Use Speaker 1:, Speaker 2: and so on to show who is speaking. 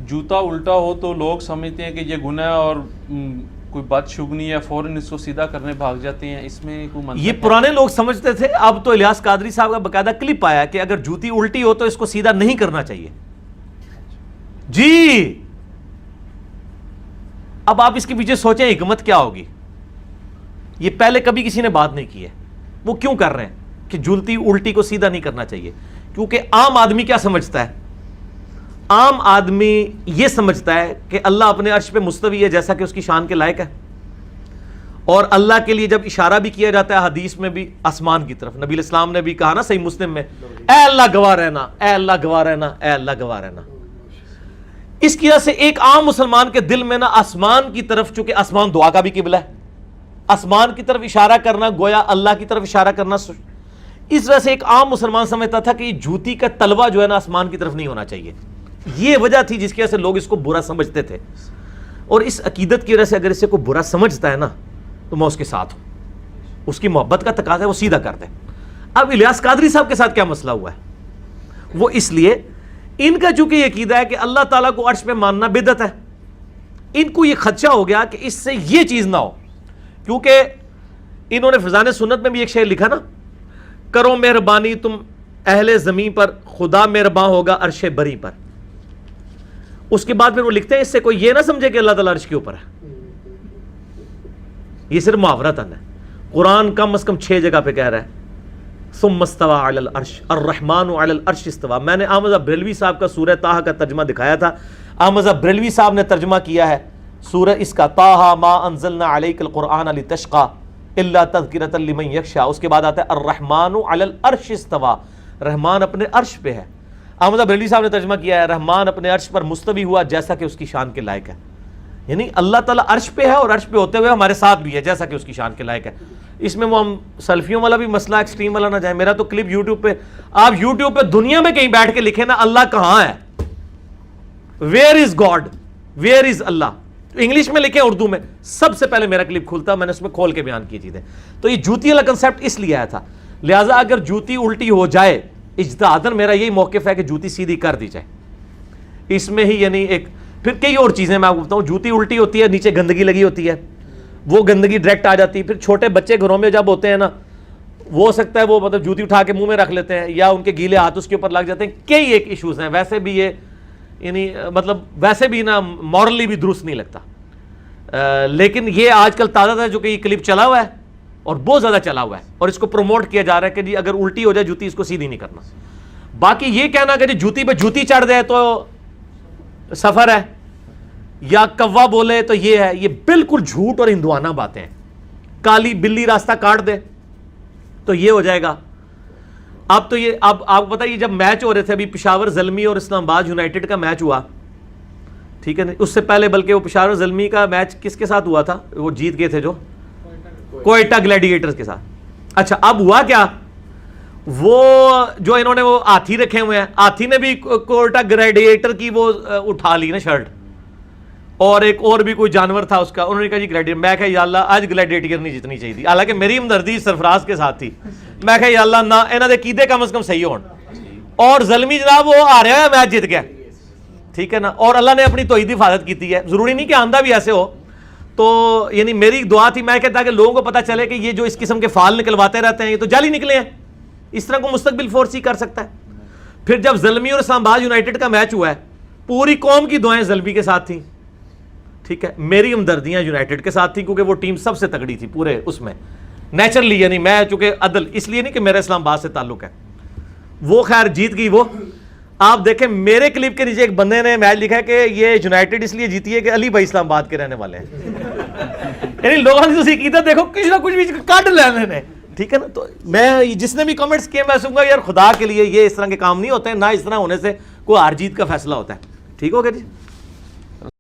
Speaker 1: جوتا الٹا ہو تو لوگ سمجھتے ہیں کہ یہ گناہ ہے اور کوئی بدشگنی ہے، فوراً اس کو سیدھا کرنے بھاگ جاتے ہیں. اس میں کوئی منطق؟
Speaker 2: یہ پرانے لوگ سمجھتے تھے. اب تو الیاس قادری صاحب کا باقاعدہ کلپ آیا کہ اگر جوتی الٹی ہو تو اس کو سیدھا نہیں کرنا چاہیے. جی اب آپ اس کے پیچھے سوچیں حکمت کیا ہوگی. یہ پہلے کبھی کسی نے بات نہیں کی ہے. وہ کیوں کر رہے ہیں کہ جلتی الٹی کو سیدھا نہیں کرنا چاہیے؟ کیونکہ عام آدمی کیا سمجھتا ہے؟ عام آدمی یہ سمجھتا ہے کہ اللہ اپنے عرش پہ مستوی ہے جیسا کہ اس کی شان کے لائق ہے. اور اللہ کے لیے جب اشارہ بھی کیا جاتا ہے حدیث میں بھی آسمان کی طرف، نبی الاسلام نے بھی کہا نا صحیح مسلم میں، اے اللہ گواہ رہنا، اے اللہ گواہ رہنا، اے اللہ گواہ رہنا. اس کی وجہ سے ایک عام مسلمان کے دل میں نا آسمان کی طرف، چونکہ آسمان دعا کا بھی قبلہ ہے، آسمان کی طرف اشارہ کرنا گویا اللہ کی طرف اشارہ کرنا. اس وجہ سے ایک عام مسلمان سمجھتا تھا کہ یہ جوتی کا تلوا جو ہے نا آسمان کی طرف نہیں ہونا چاہیے. یہ وجہ تھی جس کی وجہ سے لوگ اس کو برا سمجھتے تھے. اور اس عقیدت کی وجہ سے اگر اسے کوئی برا سمجھتا ہے نا تو میں اس کے ساتھ ہوں. اس کی محبت کا تقاضا ہے وہ سیدھا کر دے. اب الیاس قادری صاحب کے ساتھ کیا مسئلہ ہوا ہے؟ وہ اس لیے ان کا چونکہ یہ عقیدہ ہے کہ اللہ تعالیٰ کو عرش پہ ماننا بدعت ہے، ان کو یہ خدشہ ہو گیا کہ اس سے یہ چیز نہ ہو. کیونکہ انہوں نے فضان سنت میں بھی ایک شعر لکھا نا، کرو مہربانی تم اہل زمین پر، خدا مہربان ہوگا عرش بری پر. اس کے بعد پھر وہ لکھتے ہیں اس سے کوئی یہ نہ سمجھے کہ اللہ تعالیٰ عرش کے اوپر ہے. یہ صرف محاورہ تن ہے. قرآن کم از کم 6 جگہ پہ کہہ رہا ہے ثم استوى علی العرش الرحمن علی العرش استوى. میں نے احمد بریلوی صاحب کا سورہ طٰہٰ کا ترجمہ دکھایا تھا. احمد بریلوی صاحب نے ترجمہ کیا ہے سورہ اس کا، طٰہٰ ما انزلنا علیک القرآن لتشقى الا تذکرۃ لمن یخشی. اس کے بعد آتا ہے الرحمن علی العرش استوى، رحمان اپنے عرش پہ ہے. احمد بریلوی صاحب نے ترجمہ کیا ہے رحمان اپنے عرش پر مستوی ہوا جیسا کہ اس کی شان کے لائق ہے. یعنی اللہ تعالیٰ عرش پہ ہے اور عرش پہ ہوتے ہوئے ہمارے ساتھ بھی ہے جیسا کہ اس کی شان کے لائق ہے. اس میں وہ ہم سلفیوں والا بھی مسئلہ ایکسٹریم والا نہ جائیں. میرا تو کلپ یوٹیوب پہ، آپ یوٹیوب پہ دنیا میں کہیں بیٹھ کے لکھیں نا اللہ کہاں ہے، where is God, where is Allah, English میں لکھیں اردو میں، سب سے پہلے میرا کلپ کھلتا، میں نے اس میں کھول کے بیان کی چیزیں. تو یہ جوتی والا کنسیپٹ اس لیے آیا تھا. لہٰذا اگر جوتی الٹی ہو جائے، اجتہاداً میرا یہی موقف ہے کہ جوتی سیدھی کر دی جائے. اس میں ہی یعنی ایک پھر کئی اور چیزیں میں آپ کو بتاؤں. جوتی الٹی ہوتی ہے، نیچے گندگی لگی ہوتی ہے، وہ گندگی ڈائریکٹ آ جاتی ہے. پھر چھوٹے بچے گھروں میں جب ہوتے ہیں نا، وہ ہو سکتا ہے وہ مطلب جوتی اٹھا کے منہ میں رکھ لیتے ہیں یا ان کے گیلے ہاتھ اس کے اوپر لگ جاتے ہیں. کئی ایک ایشوز ہیں. ویسے بھی یہ یعنی مطلب ویسے بھی نا مورلی بھی درست نہیں لگتا. لیکن یہ آج کل تازہ تھا جو کہ یہ کلپ چلا ہوا ہے اور بہت زیادہ چلا ہوا ہے اور اس کو پروموٹ کیا جا رہا ہے کہ جی اگر الٹی ہو جائے جوتی اس کو سیدھی نہیں کرنا. باقی یہ کہنا کہ جی جوتی پہ جوتی چڑھ جائے تو سفر ہے یا کوا بولے تو یہ ہے، یہ بالکل جھوٹ اور ہندوانہ باتیں ہیں. کالی بلی راستہ کاٹ دے تو یہ ہو جائے گا. اب تو یہ اب آپ کو پتہ یہ جب میچ ہو رہے تھے ابھی پشاور زلمی اور اسلام آباد یونائٹڈ کا میچ ہوا، ٹھیک ہے نا، اس سے پہلے بلکہ وہ پشاور زلمی کا میچ کس کے ساتھ ہوا تھا، وہ جیت گئے تھے جو کوئٹہ گلیڈیٹرز کے ساتھ. اچھا اب ہوا کیا، وہ جو انہوں نے وہ ہاتھی رکھے ہوئے ہیں، ہاتھی نے بھی کوئٹہ گلیڈیٹر کی وہ اٹھا لی نا شرٹ، اور ایک اور بھی کوئی جانور تھا اس کا، انہوں نے کہا جی گلیڈیٹر. میں کہا یا اللہ آج گلیڈیٹر نہیں جتنی چاہیے تھی، حالانکہ میری ہمدردی سرفراز کے ساتھ تھی. میں کہا یا اللہ نہ انہاں دے عقیدے کم از کم صحیح ہون. اور زلمی جناب وہ آ رہا ہے میچ جیت گیا، ٹھیک ہے نا، اور اللہ نے اپنی توحید حفاظت کی ہے. ضروری نہیں کہ آندہ بھی ایسے ہو. تو یعنی میری دعا تھی، میں کہتا کہ لوگوں کو پتہ چلے کہ یہ جو اس قسم کے فعال نکلواتے رہتے ہیں یہ تو جعلی نکلے ہیں. اس طرح کو مستقبل فورس ہی کر سکتا ہے. پھر جب زلمی اور اسلام آباد یونائٹڈ کا میچ ہوا ہے، پوری قوم کی دعائیں زلمی کے ساتھ تھیں، ٹھیک ہے، میری ہمدردیاں یونائٹڈ کے ساتھ تھیں کیونکہ وہ ٹیم سب سے تگڑی تھی پورے اس میں نیچرلی. یعنی میں چونکہ عدل اس لیے نہیں کہ میرا اسلام آباد سے تعلق ہے، وہ خیر جیت گئی. وہ آپ دیکھیں میرے کلپ کے نیچے ایک بندے نے میچ لکھا ہے کہ یہ یونائٹڈ اس لیے جیتی ہے کہ علی بھائی اسلام آباد کے رہنے والے ہیں. یعنی لوگوں نے اسی کیتا دیکھو کچھ نہ کچھ بھی کاٹ لینے نے، ٹھیک ہے نا. تو میں جس نے بھی کمنٹس کیے میں سنوں گا یار خدا کے لیے یہ اس طرح کے کام نہیں ہوتے ہیں، نہ اس طرح ہونے سے کوئی ہار جیت کا فیصلہ ہوتا ہے. ٹھیک ہو گیا جی.